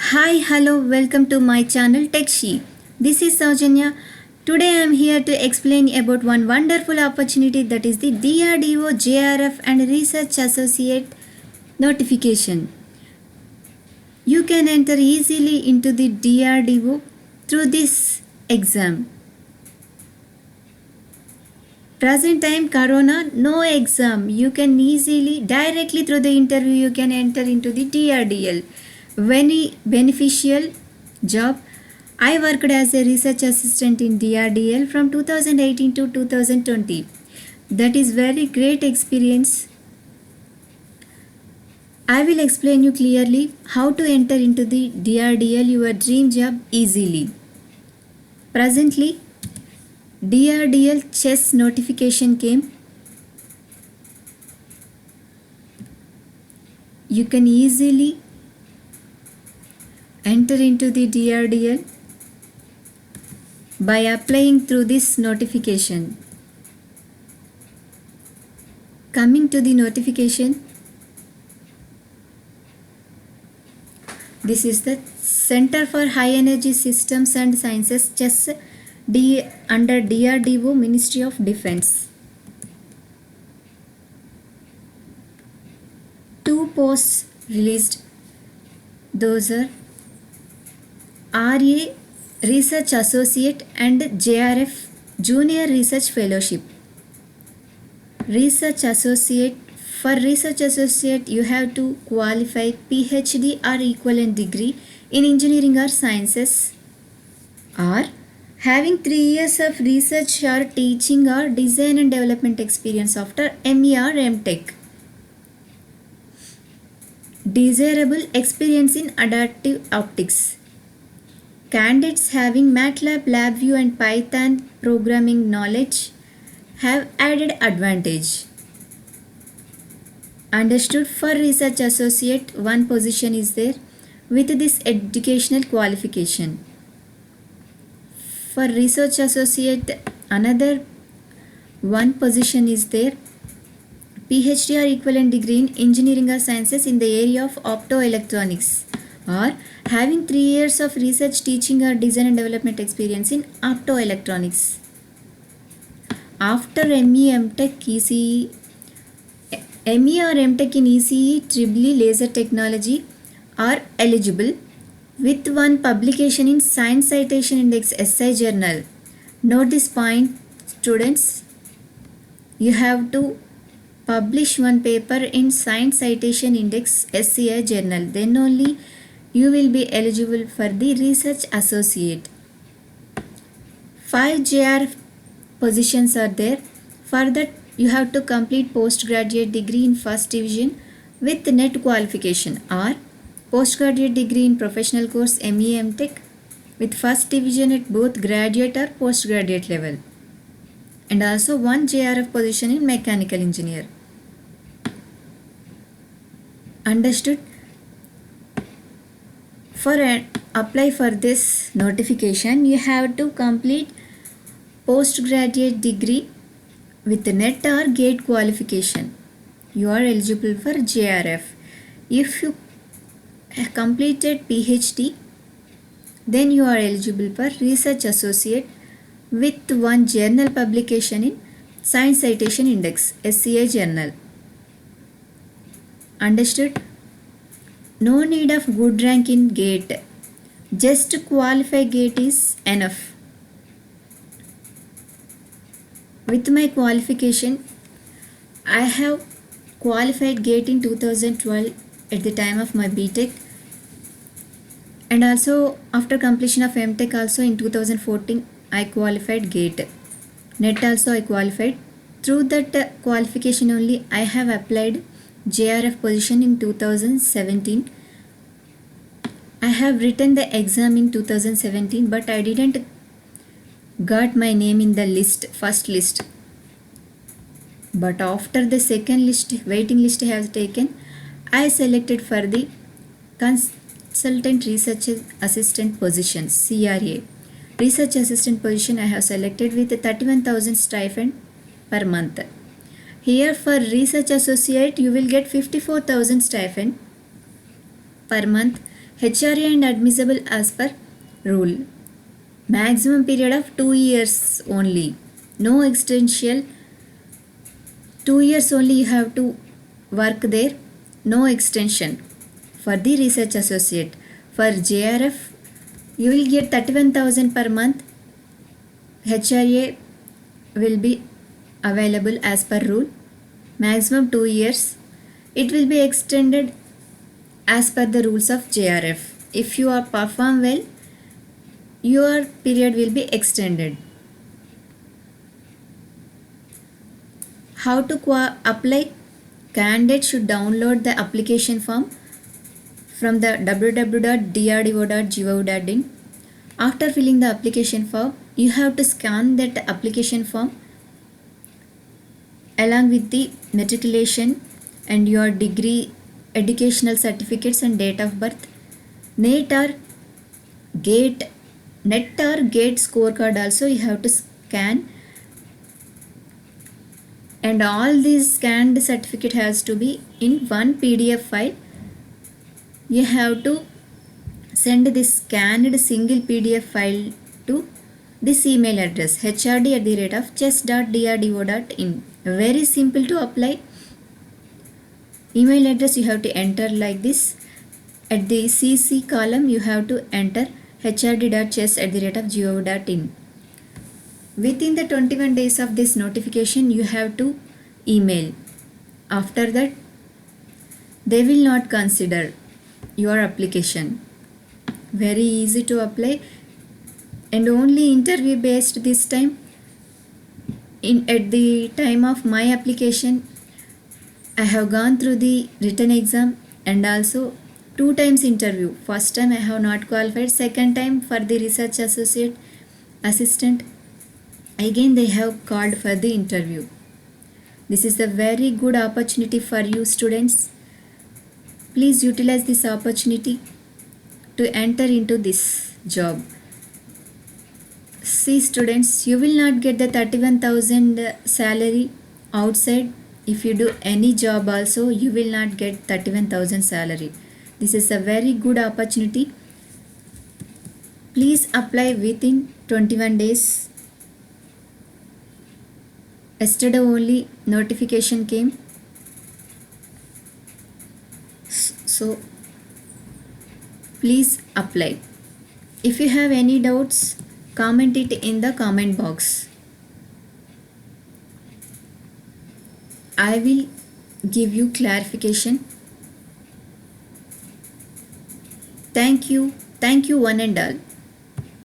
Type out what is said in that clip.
Hi, hello, welcome to my channel TechShe. This is Saujanya. Today I am here to explain about one wonderful opportunity, that is the DRDO JRF and Research Associate notification. You can enter easily into the DRDO through this exam. Present time Corona, no exam. You can easily directly through the interview you can enter into the DRDL. Very beneficial job. I worked as a research assistant in DRDL from 2018 to 2020. That is very great experience. I will explain you clearly how to enter into the DRDL, your dream job, easily. Presently, DRDL chess notification came. You can easily enter into the DRDL by applying through this notification. Coming to the notification, this is the Center for High Energy Systems and Sciences, chess under DRDO, Ministry of Defense. Two posts released. Those are RA Research Associate and JRF Junior Research Fellowship. Research Associate. For Research Associate, you have to qualify PhD or equivalent degree in engineering or sciences, or having 3 years of research or teaching or design and development experience after ME or MTech. Desirable experience in adaptive optics. Candidates having MATLAB, LabVIEW and Python programming knowledge have added advantage. Understood? For Research Associate, one position is there with this educational qualification. For Research Associate, another one position is there, PhD or equivalent degree in engineering or sciences in the area of optoelectronics, or having 3 years of research, teaching or design and development experience in optoelectronics. After ME, MTech, ECE, ME or MTech in ECE, EEE, laser technology are eligible with one publication in Science Citation Index SI journal. Note this point, students. You have to publish one paper in Science Citation Index SCI journal. Then only you will be eligible for the Research Associate. 5 JRF positions are there. For that, you have to complete postgraduate degree in first division with NET qualification, or postgraduate degree in professional course ME MTech with first division at both graduate or postgraduate level, and also one JRF position in mechanical engineer. Understood? For apply for this notification, you have to complete postgraduate degree with NET or GATE qualification. You are eligible for JRF. If you have completed PhD, then you are eligible for Research Associate with one journal publication in Science Citation Index SCI journal. Understood? No need of good rank in GATE. Just to qualify GATE is enough. With my qualification, I have qualified GATE in 2012 at the time of my BTech, and also after completion of MTech also in 2014 I qualified GATE. NET also I qualified. Through that qualification only I have applied JRF position in 2017. I have written the exam in 2017, but I didn't got my name in the list, first list. But after the second list, waiting list has taken, I selected for the Consultant Research Assistant position, CRA. Research Assistant position I have selected with 31,000 stipend per month. Here for Research Associate, you will get 54,000 stipend per month. HRA and admissible as per rule. Maximum period of 2 years only. No extension. 2 years only you have to work there. No extension. For the research associate. For JRF, you will get 31,000 per month. HRA will be available as per rule. Maximum 2 years. It will be extended as per the rules of JRF. If you are perform well, your period will be extended. How to apply? Candidate should download the application form from the www.drdo.gov.in. After filling the application form, you have to scan that application form along with the matriculation and your degree, educational certificates and date of birth. NET or GATE scorecard also you have to scan, and all these scanned certificate has to be in one PDF file. You have to send this scanned single PDF file to this email address hrd@chess.drdo.in. Very simple to apply. Email address you have to enter like this. At the CC column you have to enter hrd.chess@gov.in. Within the 21 days of this notification you have to email. After that they will not consider your application. Very easy to apply and only interview based this time. At the time of my application, I have gone through the written exam and also 2 times interview. First time I have not qualified, second time for the research associate assistant, again they have called for the interview. This is a very good opportunity for you students. Please utilize this opportunity to enter into this job. See students, you will not get the 31,000 salary outside. If you do any job also, you will not get 31,000 salary. This is a very good opportunity. Please apply within 21 days. Yesterday only notification came. So please apply. If you have any doubts, comment it in the comment box. I will give you clarification. Thank you one and all.